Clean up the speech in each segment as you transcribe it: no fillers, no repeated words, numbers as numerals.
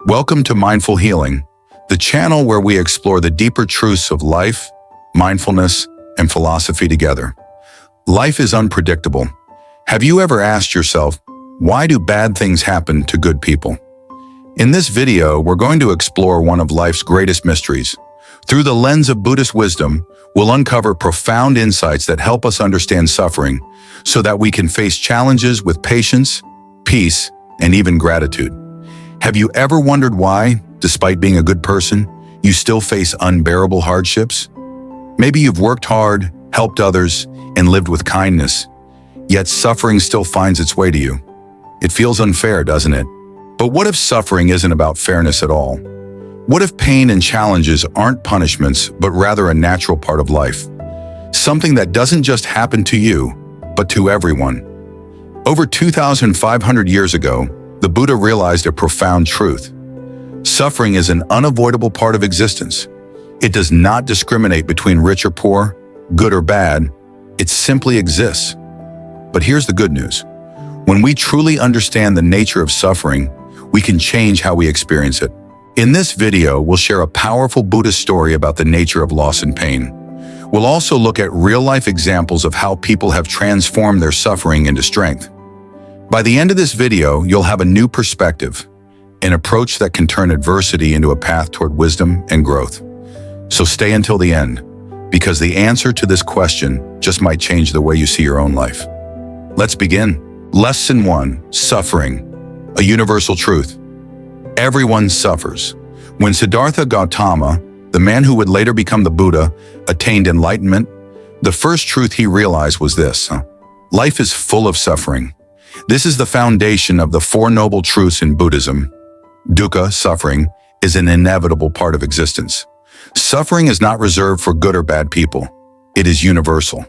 Welcome to Mindful Healing, the channel where we explore the deeper truths of life, mindfulness, and philosophy together. Life is unpredictable. Have you ever asked yourself, why do bad things happen to good people? In this video, we're going to explore one of life's greatest mysteries. Through the lens of Buddhist wisdom, we'll uncover profound insights that help us understand suffering so that we can face challenges with patience, peace, and even gratitude. Have you ever wondered why, despite being a good person, you still face unbearable hardships? Maybe you've worked hard, helped others, and lived with kindness, yet suffering still finds its way to you. It feels unfair, doesn't it? But what if suffering isn't about fairness at all? What if pain and challenges aren't punishments, but rather a natural part of life? Something that doesn't just happen to you, but to everyone. Over 2,500 years ago, the Buddha realized a profound truth. Suffering is an unavoidable part of existence. It does not discriminate between rich or poor, good or bad. It simply exists. But here's the good news. When we truly understand the nature of suffering, we can change how we experience it. In this video, we'll share a powerful Buddhist story about the nature of loss and pain. We'll also look at real-life examples of how people have transformed their suffering into strength. By the end of this video, you'll have a new perspective, an approach that can turn adversity into a path toward wisdom and growth. So stay until the end, because the answer to this question just might change the way you see your own life. Let's begin. Lesson 1: Suffering, a universal truth. Everyone suffers. When Siddhartha Gautama, the man who would later become the Buddha, attained enlightenment, the first truth he realized was this: life is full of suffering. This is the foundation of the Four Noble Truths in Buddhism. Dukkha, suffering, is an inevitable part of existence. Suffering is not reserved for good or bad people. It is universal.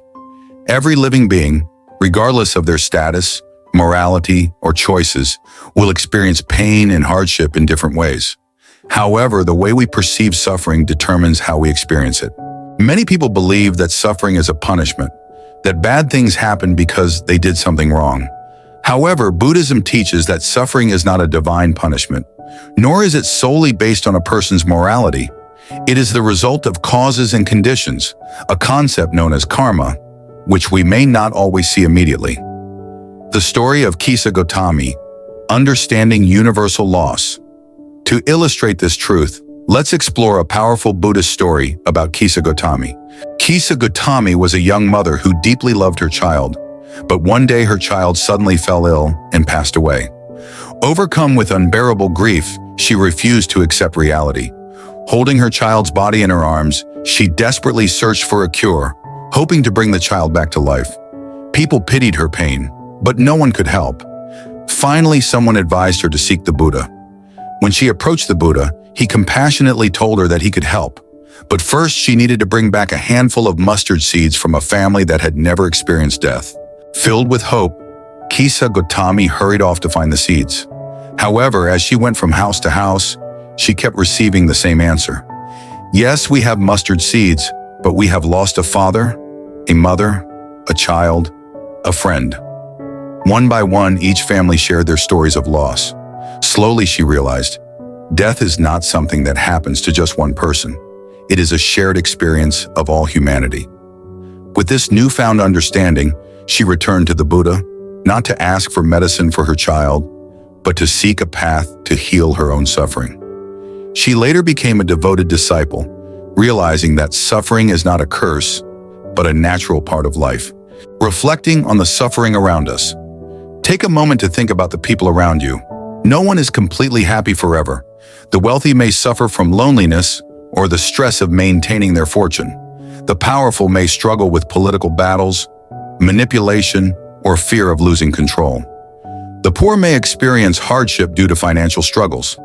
Every living being, regardless of their status, morality, or choices, will experience pain and hardship in different ways. However, the way we perceive suffering determines how we experience it. Many people believe that suffering is a punishment, that bad things happen because they did something wrong. However, Buddhism teaches that suffering is not a divine punishment, nor is it solely based on a person's morality. It is the result of causes and conditions, a concept known as karma, which we may not always see immediately. The story of Kisa Gotami, understanding universal loss. To illustrate this truth, let's explore a powerful Buddhist story about Kisa Gotami. Kisa Gotami was a young mother who deeply loved her child, but one day her child suddenly fell ill and passed away. Overcome with unbearable grief, she refused to accept reality. Holding her child's body in her arms, she desperately searched for a cure, hoping to bring the child back to life. People pitied her pain, but no one could help. Finally, someone advised her to seek the Buddha. When she approached the Buddha, he compassionately told her that he could help. But first, she needed to bring back a handful of mustard seeds from a family that had never experienced death. Filled with hope, Kisa Gotami hurried off to find the seeds. However, as she went from house to house, she kept receiving the same answer. Yes, we have mustard seeds, but we have lost a father, a mother, a child, a friend. One by one, each family shared their stories of loss. Slowly, she realized, death is not something that happens to just one person. It is a shared experience of all humanity. With this newfound understanding, she returned to the Buddha, not to ask for medicine for her child, but to seek a path to heal her own suffering. She later became a devoted disciple, realizing that suffering is not a curse, but a natural part of life. Reflecting on the suffering around us. Take a moment to think about the people around you. No one is completely happy forever. The wealthy may suffer from loneliness or the stress of maintaining their fortune. The powerful may struggle with political battles, manipulation, or fear of losing control. The poor may experience hardship due to financial struggles.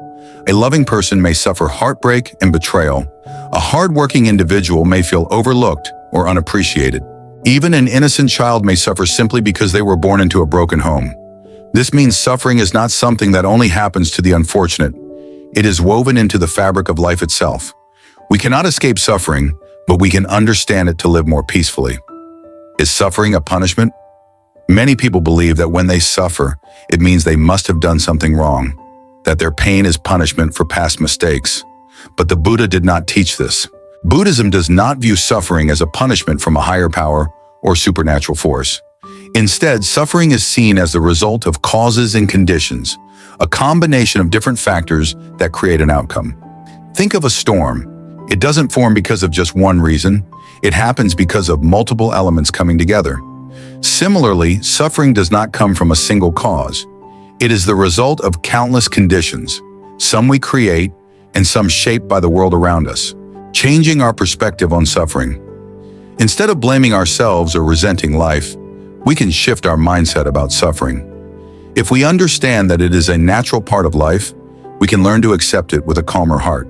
A loving person may suffer heartbreak and betrayal. A hardworking individual may feel overlooked or unappreciated. Even an innocent child may suffer simply because they were born into a broken home. This means suffering is not something that only happens to the unfortunate. It is woven into the fabric of life itself. We cannot escape suffering, but we can understand it to live more peacefully. Is suffering a punishment? Many people believe that when they suffer, it means they must have done something wrong. that their pain is punishment for past mistakes. But the Buddha did not teach this. Buddhism does not view suffering as a punishment from a higher power or supernatural force. Instead, suffering is seen as the result of causes and conditions, a combination of different factors that create an outcome. Think of a storm. It doesn't form because of just one reason. It happens because of multiple elements coming together. Similarly, suffering does not come from a single cause. It is the result of countless conditions, some we create and some shaped by the world around us. Changing our perspective on suffering. Instead of blaming ourselves or resenting life, we can shift our mindset about suffering. If we understand that it is a natural part of life, we can learn to accept it with a calmer heart.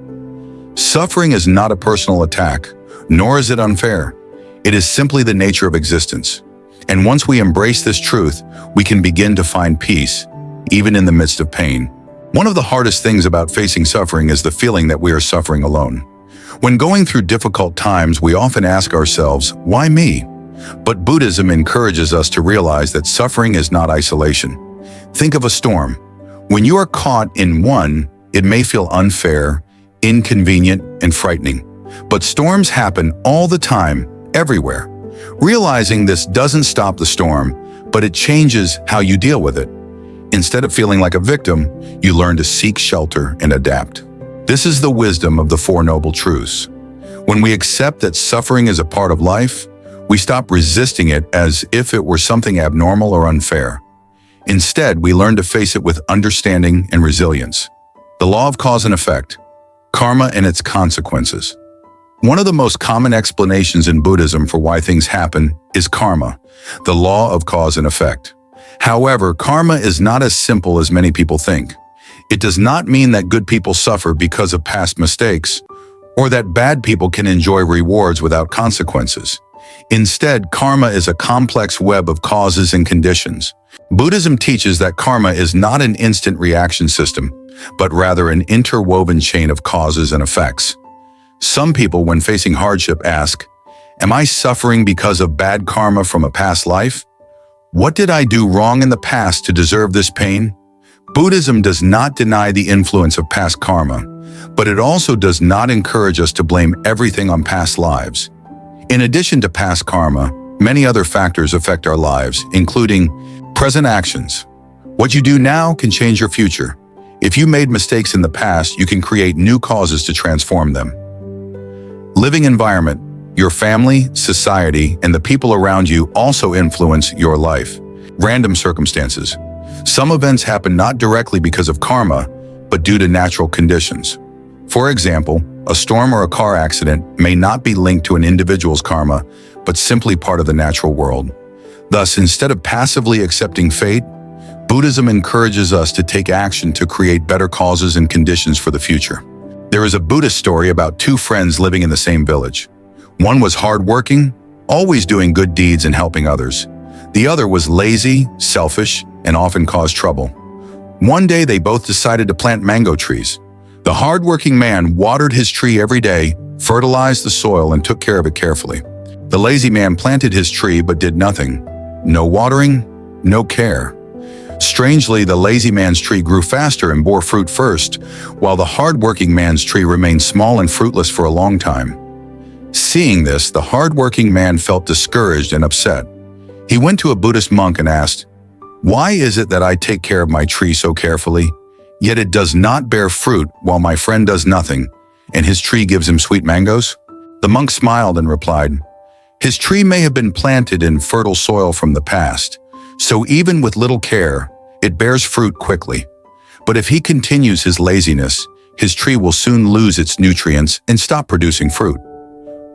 Suffering is not a personal attack, nor is it unfair. It is simply the nature of existence. And once we embrace this truth, we can begin to find peace, even in the midst of pain. One of the hardest things about facing suffering is the feeling that we are suffering alone. When going through difficult times, we often ask ourselves, why me? But Buddhism encourages us to realize that suffering is not isolation. Think of a storm. When you are caught in one, it may feel unfair, inconvenient, and frightening. But storms happen all the time, everywhere. Realizing this doesn't stop the storm, but it changes how you deal with it. Instead of feeling like a victim, you learn to seek shelter and adapt. This is the wisdom of the Four Noble Truths. When we accept that suffering is a part of life, we stop resisting it as if it were something abnormal or unfair. Instead, we learn to face it with understanding and resilience. The law of cause and effect, karma and its consequences. One of the most common explanations in Buddhism for why things happen is karma, the law of cause and effect. However, karma is not as simple as many people think. It does not mean that good people suffer because of past mistakes, or that bad people can enjoy rewards without consequences. Instead, karma is a complex web of causes and conditions. Buddhism teaches that karma is not an instant reaction system, but rather an interwoven chain of causes and effects. Some people, when facing hardship, ask, am I suffering because of bad karma from a past life? What did I do wrong in the past to deserve this pain? Buddhism does not deny the influence of past karma, but it also does not encourage us to blame everything on past lives. In addition to past karma, many other factors affect our lives, including present actions. What you do now can change your future. If you made mistakes in the past, you can create new causes to transform them. Living environment, your family, society, and the people around you also influence your life. Random circumstances. Some events happen not directly because of karma, but due to natural conditions. For example, a storm or a car accident may not be linked to an individual's karma, but simply part of the natural world. Thus, instead of passively accepting fate, Buddhism encourages us to take action to create better causes and conditions for the future. There is a Buddhist story about two friends living in the same village. One was hardworking, always doing good deeds and helping others. The other was lazy, selfish, and often caused trouble. One day, they both decided to plant mango trees. The hardworking man watered his tree every day, fertilized the soil, and took care of it carefully. The lazy man planted his tree but did nothing. No watering, no care. Strangely, the lazy man's tree grew faster and bore fruit first, while the hardworking man's tree remained small and fruitless for a long time. Seeing this, the hardworking man felt discouraged and upset. He went to a Buddhist monk and asked, "Why is it that I take care of my tree so carefully, yet it does not bear fruit while my friend does nothing, and his tree gives him sweet mangoes?" The monk smiled and replied, "His tree may have been planted in fertile soil from the past, so even with little care, it bears fruit quickly. But if he continues his laziness, his tree will soon lose its nutrients and stop producing fruit.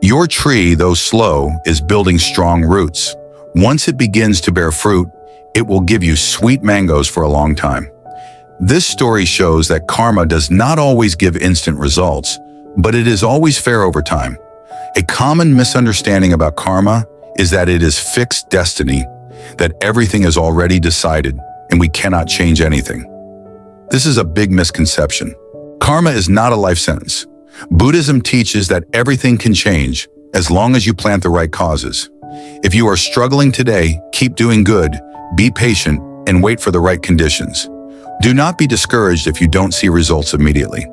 Your tree, though slow, is building strong roots. Once it begins to bear fruit, it will give you sweet mangoes for a long time." This story shows that karma does not always give instant results, but it is always fair over time. A common misunderstanding about karma is that it is fixed destiny, that everything is already decided and we cannot change anything. This is a big misconception. Karma is not a life sentence. Buddhism teaches that everything can change as long as you plant the right causes. If you are struggling today, keep doing good, be patient, and wait for the right conditions. Do not be discouraged if you don't see results immediately.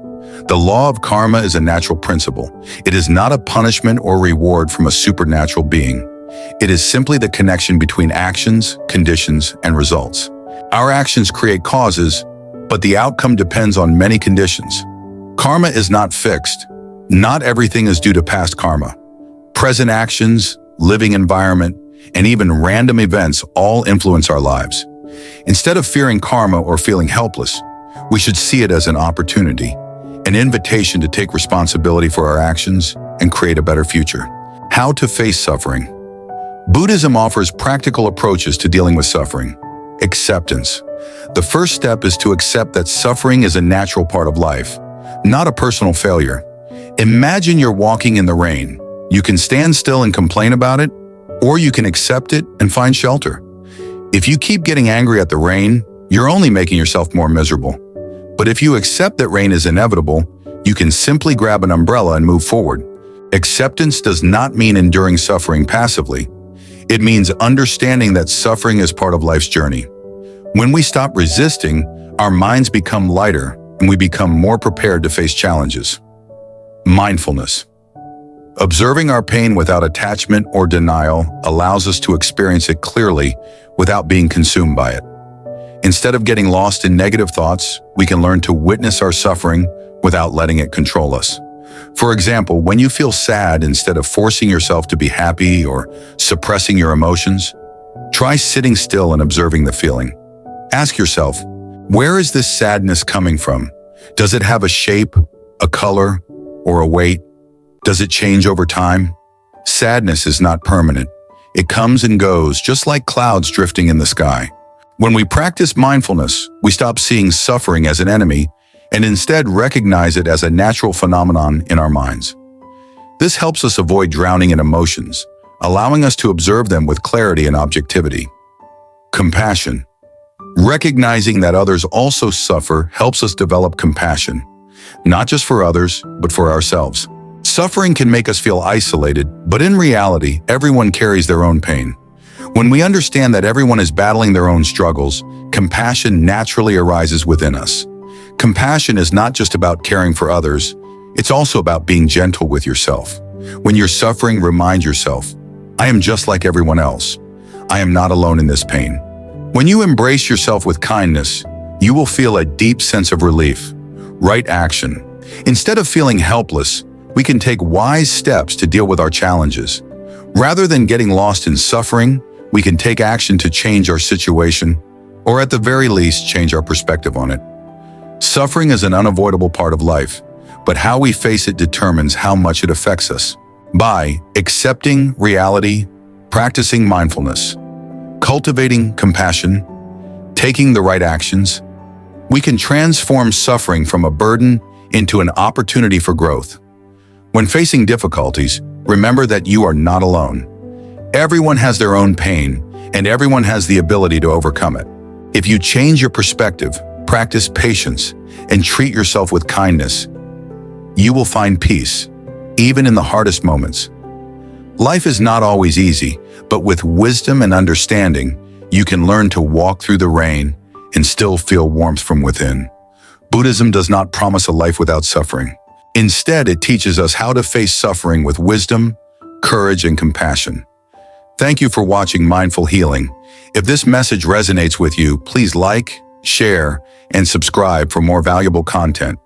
The law of karma is a natural principle. It is not a punishment or reward from a supernatural being. It is simply the connection between actions, conditions, and results. Our actions create causes, but the outcome depends on many conditions. Karma is not fixed. Not everything is due to past karma. Present actions, living environment, and even random events all influence our lives. Instead of fearing karma or feeling helpless, we should see it as an opportunity, an invitation to take responsibility for our actions and create a better future. How to face suffering. Buddhism offers practical approaches to dealing with suffering. Acceptance. The first step is to accept that suffering is a natural part of life, not a personal failure. Imagine you're walking in the rain. You can stand still and complain about it, or you can accept it and find shelter. If you keep getting angry at the rain, you're only making yourself more miserable. But if you accept that rain is inevitable, you can simply grab an umbrella and move forward. Acceptance does not mean enduring suffering passively. It means understanding that suffering is part of life's journey. When we stop resisting, our minds become lighter and we become more prepared to face challenges. Mindfulness. Observing our pain without attachment or denial allows us to experience it clearly without being consumed by it. Instead of getting lost in negative thoughts, we can learn to witness our suffering without letting it control us. For example, when you feel sad, instead of forcing yourself to be happy or suppressing your emotions, try sitting still and observing the feeling. Ask yourself, where is this sadness coming from? Does it have a shape, a color, or a weight? Does it change over time? Sadness is not permanent. It comes and goes, just like clouds drifting in the sky. When we practice mindfulness, we stop seeing suffering as an enemy and instead recognize it as a natural phenomenon in our minds. This helps us avoid drowning in emotions, allowing us to observe them with clarity and objectivity. Compassion. Recognizing that others also suffer helps us develop compassion, not just for others, but for ourselves. Suffering can make us feel isolated, but in reality, everyone carries their own pain. When we understand that everyone is battling their own struggles, compassion naturally arises within us. Compassion is not just about caring for others, it's also about being gentle with yourself. When you're suffering, remind yourself, I am just like everyone else. I am not alone in this pain. When you embrace yourself with kindness, you will feel a deep sense of relief. Right action. Instead of feeling helpless, we can take wise steps to deal with our challenges. Rather than getting lost in suffering, we can take action to change our situation, or at the very least, change our perspective on it. Suffering is an unavoidable part of life, but how we face it determines how much it affects us. By accepting reality, practicing mindfulness, cultivating compassion, taking the right actions, we can transform suffering from a burden into an opportunity for growth. When facing difficulties, remember that you are not alone. Everyone has their own pain, and everyone has the ability to overcome it. If you change your perspective, practice patience, and treat yourself with kindness, you will find peace, even in the hardest moments. Life is not always easy, but with wisdom and understanding, you can learn to walk through the rain and still feel warmth from within. Buddhism does not promise a life without suffering. Instead, it teaches us how to face suffering with wisdom, courage, and compassion. Thank you for watching Mindful Healing. If this message resonates with you, please like, share, and subscribe for more valuable content.